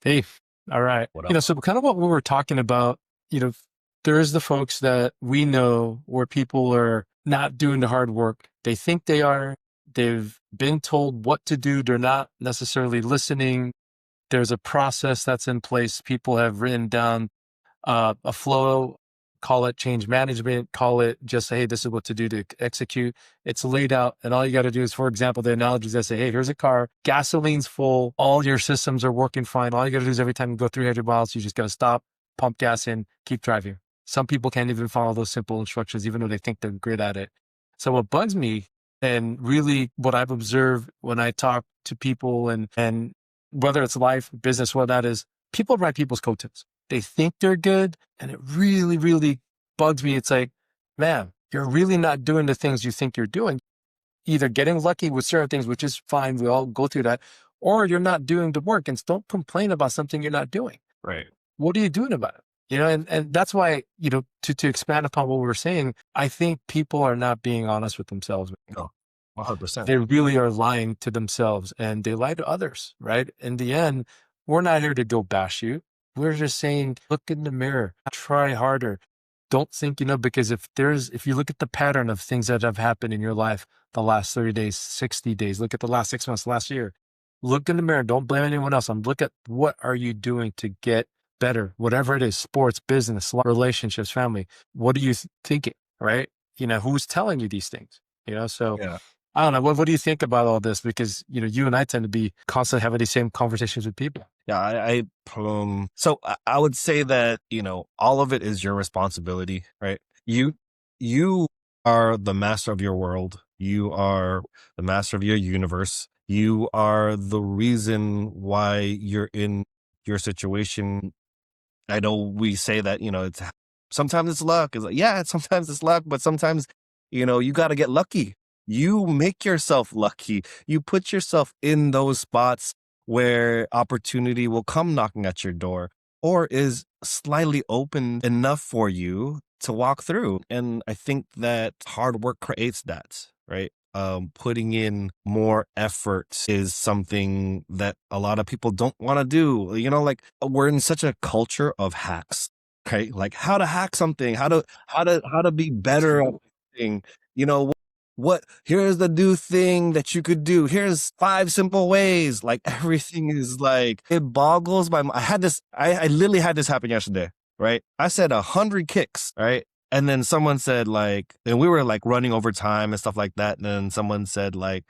Hey, all right. What up? So kind of what we were talking about, you know, there's the folks that we know where people are not doing the hard work. They think they are. They've been told what to do. They're not necessarily listening. There's a process that's in place. People have written down a flow, call it change management, call it just say, hey, this is what to do to execute. It's laid out. And all you got to do is, for example, the analogies that say, hey, here's a car, gasoline's full, all your systems are working fine. All you got to do is every time you go 300 miles, you just got to stop, pump gas in, keep driving. Some people can't even follow those simple instructions, even though they think they're great at it. So what bugs me, and really what I've observed when I talk to people and whether it's life, business, what that is, people ride people's coattails. They think they're good. And it really, really bugs me. It's like, man, you're really not doing the things you think you're doing. Either getting lucky with certain things, which is fine. We all go through that, or you're not doing the work, and don't complain about something you're not doing. Right. What are you doing about it? And that's why, to expand upon what we were saying, I think people are not being honest with themselves. No, 100%. They really are lying to themselves and they lie to others, right? In the end, we're not here to go bash you. We're just saying, look in the mirror, try harder. Don't think, because if you look at the pattern of things that have happened in your life, the last 30 days, 60 days, look at the last 6 months, last year, look in the mirror. Don't blame anyone else. Look at what are you doing to get better, whatever it is, sports, business, relationships, family. What are you thinking, right? Who's telling you these things, so Yeah. I don't know. What do you think about all this? Because, you and I tend to be constantly having these same conversations with people. Yeah. So I would say that, all of it is your responsibility, right? You are the master of your world. You are the master of your universe. You are the reason why you're in your situation. I know we say that, it's sometimes it's luck. It's like, yeah, sometimes it's luck, but sometimes, you got to get lucky. You make yourself lucky. You put yourself in those spots where opportunity will come knocking at your door or is slightly open enough for you to walk through. And I think that hard work creates that, right? Putting in more effort is something that a lot of people don't want to do. Like we're in such a culture of hacks, right? Like how to hack something, how to be better at something. You know what? Here's the new thing that you could do. Here's 5 simple ways. Like everything is like it boggles my. I had this. I literally had this happen yesterday. Right? I said 100 kicks. Right? And then someone said like, and we were like running over time and stuff like that. And then someone said like,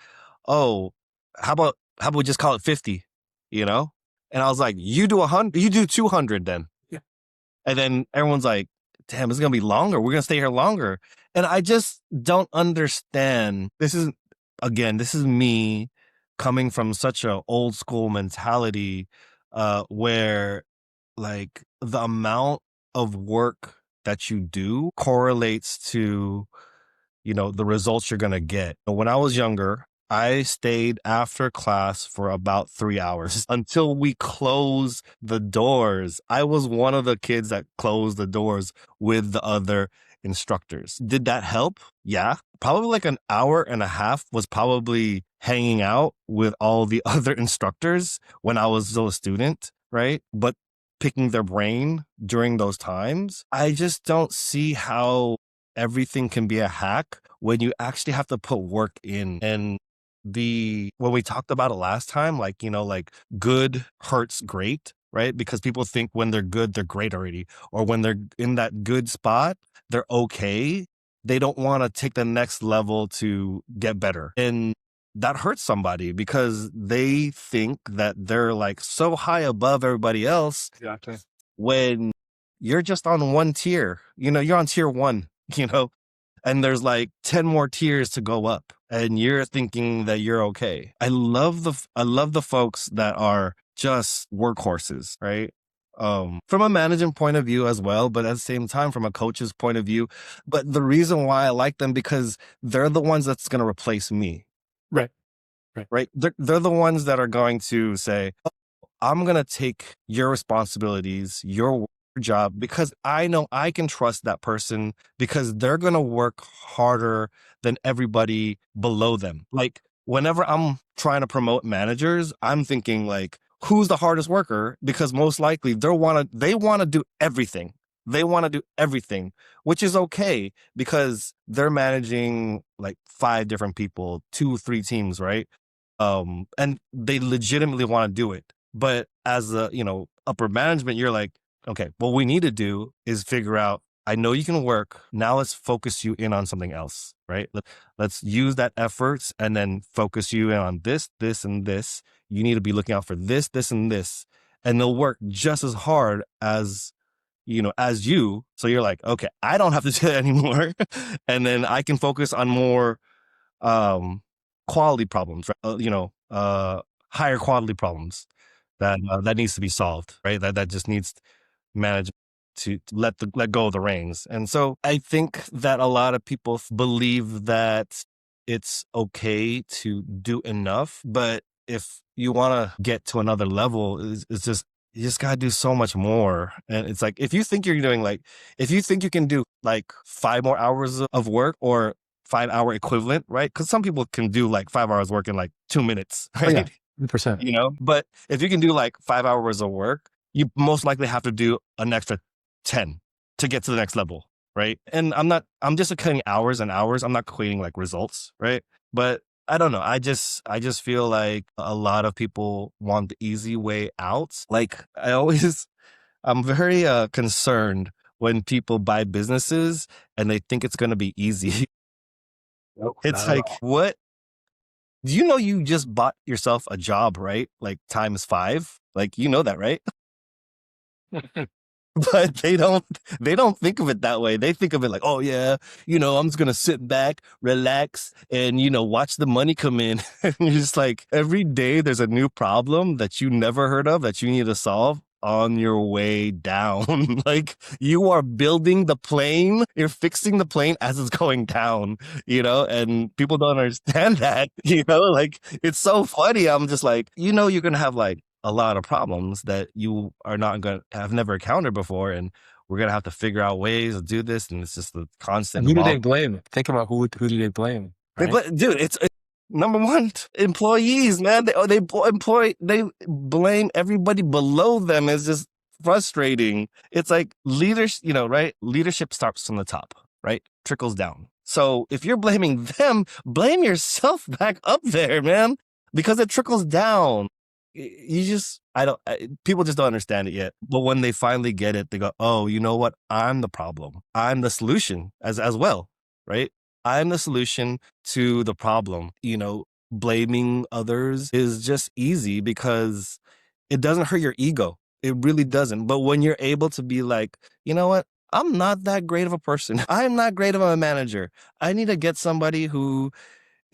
oh, how about we just call it 50, you know? And I was like, you do 100, you do 200 then. Yeah. And then everyone's like, damn, it's going to be longer. We're going to stay here longer. And I just don't understand. This is me coming from such a old school mentality, where like the amount of work that you do correlates to, the results you're going to get. When I was younger, I stayed after class for about 3 hours until we closed the doors. I was one of the kids that closed the doors with the other instructors. Did that help? Yeah. Probably like an hour and a half was probably hanging out with all the other instructors when I was still a student, right? But picking their brain during those times, I just don't see how everything can be a hack when you actually have to put work in. And when we talked about it last time, like, like good hurts great, right? Because people think when they're good, they're great already. Or when they're in that good spot, they're okay. They don't want to take the next level to get better. And that hurts somebody because they think that they're like so high above everybody else Exactly. when you're just on one tier. You're on tier one, and there's like 10 more tiers to go up and you're thinking that you're okay. I love the folks that are just workhorses, right? From a management point of view as well, but at the same time from a coach's point of view. But the reason why I like them because they're the ones that's going to replace me, Right. Right. right? They're the ones that are going to say, I'm going to take your responsibilities, your job, because I know I can trust that person because they're going to work harder than everybody below them. Like whenever I'm trying to promote managers, I'm thinking like, who's the hardest worker, because most likely they want to do everything. They want to do everything, which is okay because they're managing like five different people, two, three teams, right? And they legitimately want to do it. But as a, upper management, you're like, okay, what we need to do is figure out, I know you can work. Now let's focus you in on something else, right? Let's use that efforts and then focus you in on this, this, and this. You need to be looking out for this, this, and this. And they'll work just as hard as you. So you're like, okay, I don't have to do that anymore. And then I can focus on more um, quality problems, right? Higher quality problems that needs to be solved, right? That just needs management to let go of the reins. And so I think that a lot of people believe that it's okay to do enough, but if you want to get to another level, it's just you just gotta do so much more. And it's like if you think you can do like 5 more hours of work or 5 hour equivalent, right? Because some people can do like 5 hours work in like 2 minutes, Oh yeah, right? 100%. But if you can do like 5 hours of work, you most likely have to do an extra 10 to get to the next level, right? And I'm just cutting hours and hours. I'm not creating like results, right? But I don't know. I just feel like a lot of people want the easy way out. Like I'm very concerned when people buy businesses and they think it's going to be easy. Nope, It's not at like, what? Do you know you just bought yourself a job, right? Like times five? Like, you know that, right? all. But they don't think of it that way. They think of it like, oh yeah, I'm just gonna sit back, relax, and watch the money come in. And you're just like, every day there's a new problem that you never heard of that you need to solve on your way down. Like, you are building the plane, you're fixing the plane as it's going down, and people don't understand that, like, it's so funny. I'm just like, you're gonna have like a lot of problems that you are not going to have never encountered before. And we're going to have to figure out ways to do this. And it's just the And constant who do they evolve. blame? Think about who do they blame, right? Dude, it's number one, employees, man. They blame everybody below them. It's just frustrating. It's like leaders, right? Leadership starts from the top, right? Trickles down. So if you're blaming them, blame yourself back up there, man, because it trickles down. You just, people just don't understand it yet. But when they finally get it, they go, oh, you know what? I'm the problem. I'm the solution as well, right? I'm the solution to the problem. Blaming others is just easy because it doesn't hurt your ego. It really doesn't. But when you're able to be like, you know what? I'm not that great of a person. I'm not great of a manager. I need to get somebody who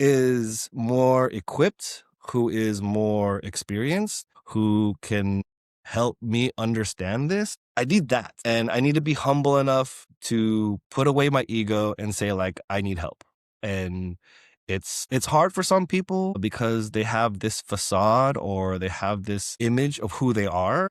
is more equipped, who is more experienced, who can help me understand this. I need that. And I need to be humble enough to put away my ego and say, like, I need help. And it's hard for some people because they have this facade or they have this image of who they are,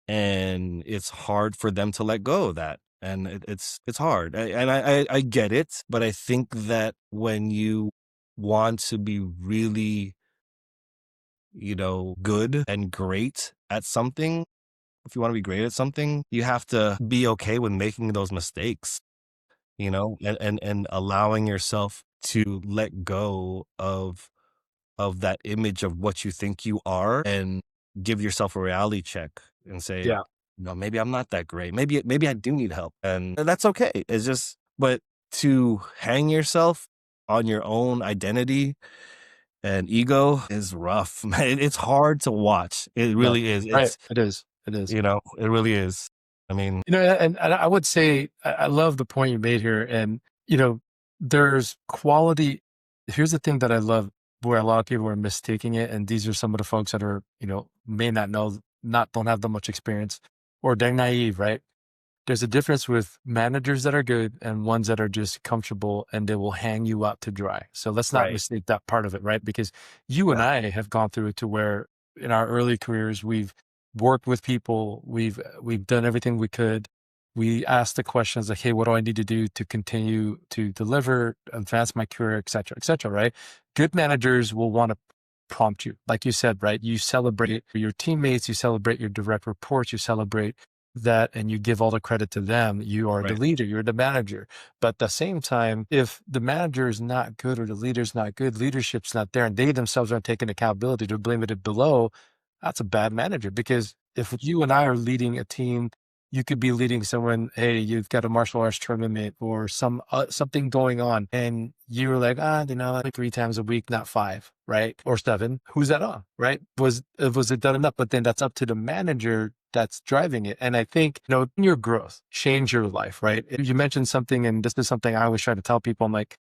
and it's hard for them to let go of that. And it's hard. And I get it, but I think that when you want to be really, good and great at something, if you want to be great at something, you have to be okay with making those mistakes, and allowing yourself to let go of that image of what you think you are and give yourself a reality check and say, Yeah. no, maybe I'm not that great. Maybe I do need help. And that's okay. It's just, but to hang yourself on your own identity and ego is rough. Man, it's hard to watch. It No. really is. Right. It is. It is. It really is. I mean, And I would say I love the point you made here. And, there's quality. Here's the thing that I love where a lot of people are mistaking it. And these are some of the folks that are, may not know, don't have that much experience, or they're naive, right? There's a difference with managers that are good and ones that are just comfortable and they will hang you out to dry. So let's not right. mistake that part of it, right? Because you and Yeah. I have gone through it to where in our early careers, we've worked with people, we've done everything we could. We asked the questions like, hey, what do I need to do to continue to deliver, advance my career, et cetera, right? Good managers will want to prompt you. Like you said, right? You celebrate your teammates, you celebrate your direct reports, you celebrate that, and you give all the credit to them. You are the Right. leader, you're the manager. But at the same time, if the manager is not good or the leader's not good, leadership's not there, and they themselves aren't taking accountability to blame it below, that's a bad manager. Because if you and I are leading a team, you could be leading someone, hey, you've got a martial arts tournament or something going on, and you're like, like 3 times a week, not 5, right? Or 7. Who's that on, right? Was it done enough? But then that's up to the manager that's driving it. And I think, in your growth, change your life, right? You mentioned something, and this is something I always try to tell people. I'm like,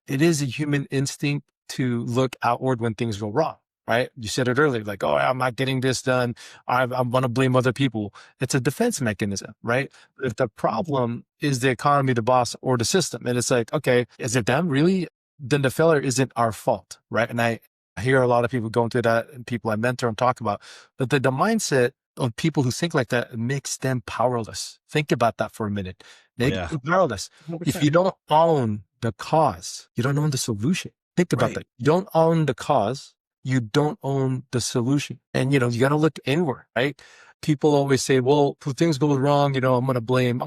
it is a human instinct to look outward when things go wrong, right? You said it earlier, like, oh, I'm not getting this done. I want to blame other people. It's a defense mechanism, right? But if the problem is the economy, the boss, or the system, and it's like, okay, is it them really? Then the failure isn't our fault, right? And I hear a lot of people going through that, and people I mentor and talk about, but the mindset of people who think like that makes them powerless. Think about that for a minute. Oh They yeah. get powerless. If 100%. you don't own the cause, you don't own the solution. Think about Right. that. You don't own the cause, you don't own the solution. And you got to look inward, right? People always say, well, if things go wrong, I'm going to blame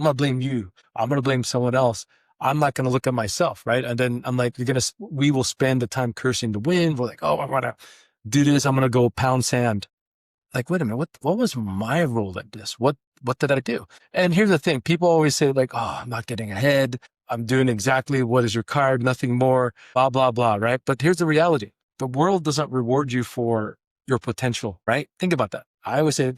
you. I'm going to blame someone else. I'm not going to look at myself, right? And then I'm like, we will spend the time cursing the wind. We're like, oh, I want to do this. I'm going to go pound sand. Like, wait a minute, what was my role in this? What did I do? And here's the thing. People always say like, oh, I'm not getting ahead. I'm doing exactly what is required, nothing more, blah, blah, blah, right? But here's the reality. The world doesn't reward you for your potential, right? Think about that. I always say,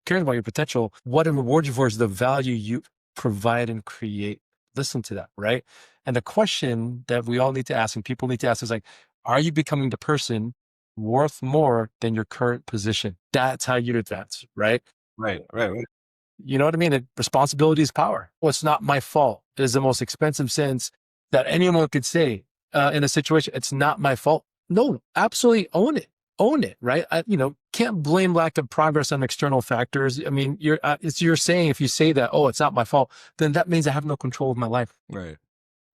caring about your potential, what it rewards you for is the value you provide and create. Listen to that, right? And the question that we all need to ask and people need to ask is like, are you becoming the person worth more than your current position? That's how you advance, right? Right. Right. Right. You know what I mean? Responsibility is power. Well, it's not my fault. It is the most expensive sentence that anyone could say in a situation. It's not my fault. No, absolutely own it. Own it, right? Can't blame lack of progress on external factors. I mean, you're saying if you say that, oh, it's not my fault, then that means I have no control of my life. Right.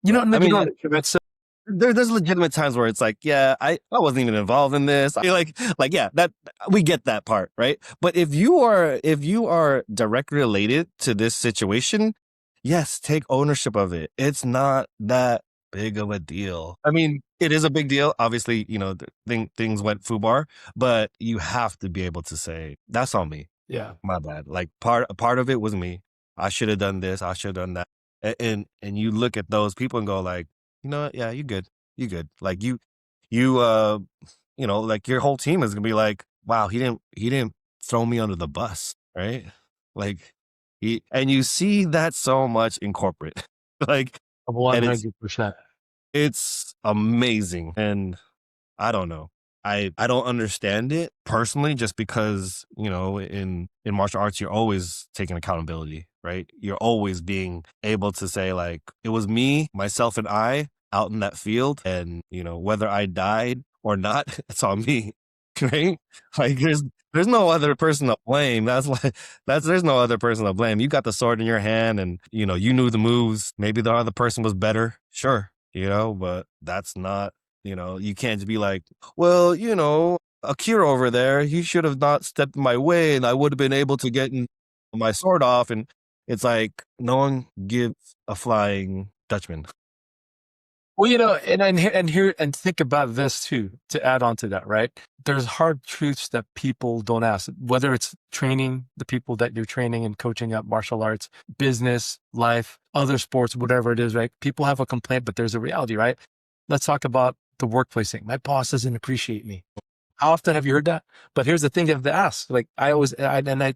You know, Right. and I then you mean, don't commit. So there's legitimate times where it's like, yeah, I wasn't even involved in this. I feel like, yeah, that we get that part, right? But if you are directly related to this situation, yes, take ownership of it. It's not that big of a deal. I mean, it is a big deal. Obviously, things went foobar, but you have to be able to say, that's on me. yeah, My bad. Like part of it was me. I should have done this. I should have done that. And you look at those people and go like, you know what? Yeah, you good. You good. Like you like your whole team is gonna be like, wow, he didn't throw me under the bus, right? Like and you see that so much in corporate. Like, and it's 100%. it's amazing. And I don't know. I don't understand it personally, just because, in martial arts, you're always taking accountability, right? You're always being able to say like, it was me, myself, and I out in that field. And, whether I died or not, it's on me, right? Like there's no other person to blame. There's no other person to blame. You got the sword in your hand and, you knew the moves. Maybe the other person was better. Sure. But that's not, you can't just be like, well, Akira over there, he should have not stepped in my way and I would have been able to get my sword off. And it's like, no one gives a flying Dutchman. Well, and think about this too, to add on to that, right? There's hard truths that people don't ask, whether it's training, the people that you're training and coaching up martial arts, business, life, other sports, whatever it is, right? People have a complaint, but there's a reality, right? Let's talk about the workplace thing. My boss doesn't appreciate me. How often have you heard that? But here's the thing you have to ask. Like I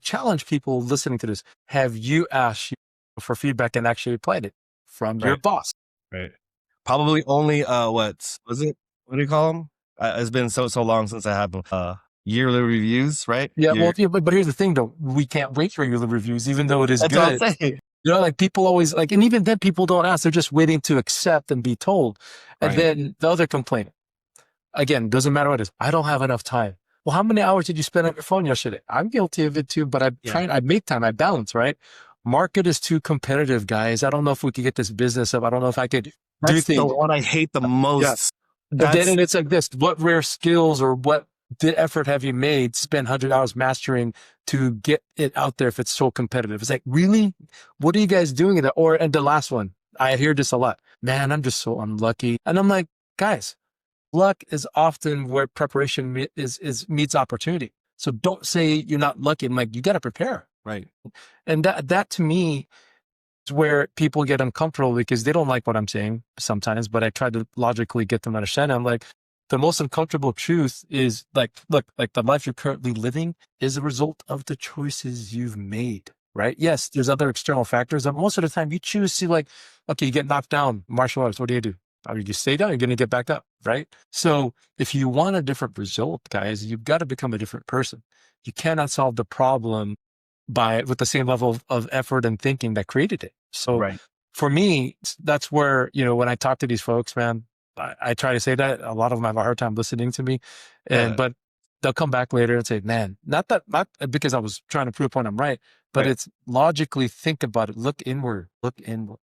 challenge people listening to this. Have you asked for feedback and actually applied it from your Right. boss? Right. Probably only, what was it? What do you call them? It's been so long since I had them. Yearly reviews, right? Yeah, well, yeah, but here's the thing though. We can't wait for your reviews, even though it is That's what good. I'm saying. Like people always like, and even then people don't ask. They're just waiting to accept and be told. And Right. then the other complaint, again, doesn't matter what it is. I don't have enough time. Well, how many hours did you spend on your phone yesterday? I'm guilty of it too, but I make time, I balance, right? Market is too competitive, guys. I don't know if we could get this business up. I don't know if I could do That's the things. one I hate the Yeah. most. But then That's it's like this, what rare skills or what the effort have you made, spend 100 hours mastering to get it out there if it's so competitive? It's like, really? What are you guys doing? And the last one, I hear this a lot. Man, I'm just so unlucky. And I'm like, guys, luck is often where preparation is meets opportunity. So don't say you're not lucky. I'm like, you got to prepare. Right. And that to me is where people get uncomfortable because they don't like what I'm saying sometimes, but I try to logically get them to understand. I'm like, the most uncomfortable truth is like, look, like the life you're currently living is a result of the choices you've made, right? Yes, there's other external factors, but most of the time you choose to like, okay, you get knocked down, martial arts, what do? You stay down, you're going to get back up, right? So if you want a different result, guys, you've got to become a different person. You cannot solve the problem with the same level of effort and thinking that created it. So Right. for me, that's where, when I talk to these folks, man, I try to say that a lot of them have a hard time listening to me, Yeah. but they'll come back later and say, man, not because I was trying to prove a point I'm right, but Right. it's logically think about it. Look inward, look inward.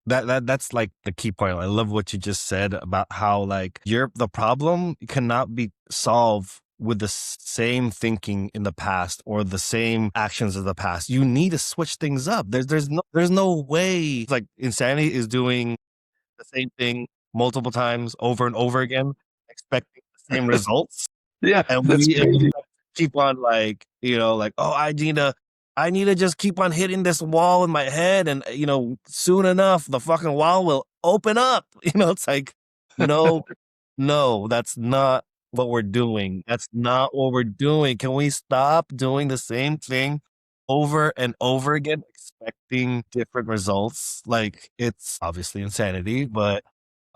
That's like the key point. I love what you just said about how like the problem cannot be solved with the same thinking in the past or the same actions of the past. You need to switch things up. There's no way. Like insanity is doing the same thing multiple times over and over again, expecting the same results. Yeah, And that's we crazy. keep on like, like, oh, I need to just keep on hitting this wall in my head. And, soon enough, the fucking wall will open up. It's like, no, no, that's not what we're doing. That's not what we're doing. Can we stop doing the same thing over and over again, expecting different results? Like, it's obviously insanity, but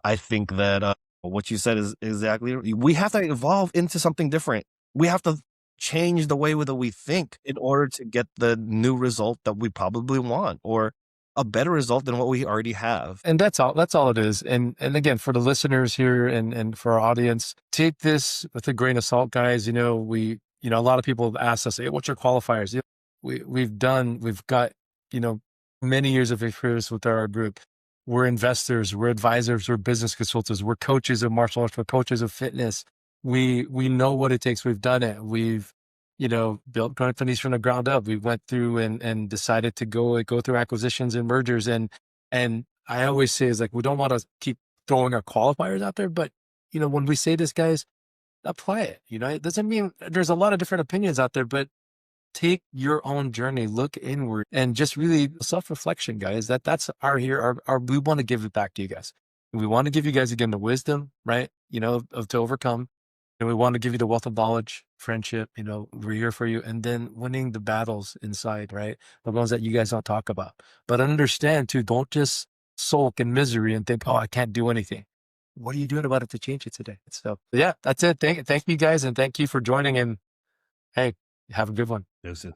I think that what you said is exactly. We have to evolve into something different. We have to change the way that we think in order to get the new result that we probably want, or a better result than what we already have. And that's all it is. And again, for the listeners here and for our audience, take this with a grain of salt, guys. A lot of people have asked us, hey, what's your qualifiers? We've got, you know, many years of experience with our group. We're investors, we're advisors, we're business consultants, we're coaches of martial arts, we're coaches of fitness. We know what it takes. We've done it. We've, built companies from the ground up. We went through and decided to go through acquisitions and mergers. And I always say is like, we don't want to keep throwing our qualifiers out there, but when we say this, guys, apply it. It doesn't mean there's a lot of different opinions out there, but take your own journey, look inward, and just really self-reflection, guys. That's our we want to give it back to you guys. We want to give you guys again the wisdom, right? To overcome. And we want to give you the wealth of knowledge, friendship, we're here for you. And then winning the battles inside, right? The ones that you guys don't talk about. But understand too, don't just sulk in misery and think, oh, I can't do anything. What are you doing about it to change it today? So yeah, that's it. Thank you guys. And thank you for joining. And hey, have a good one. Deuces.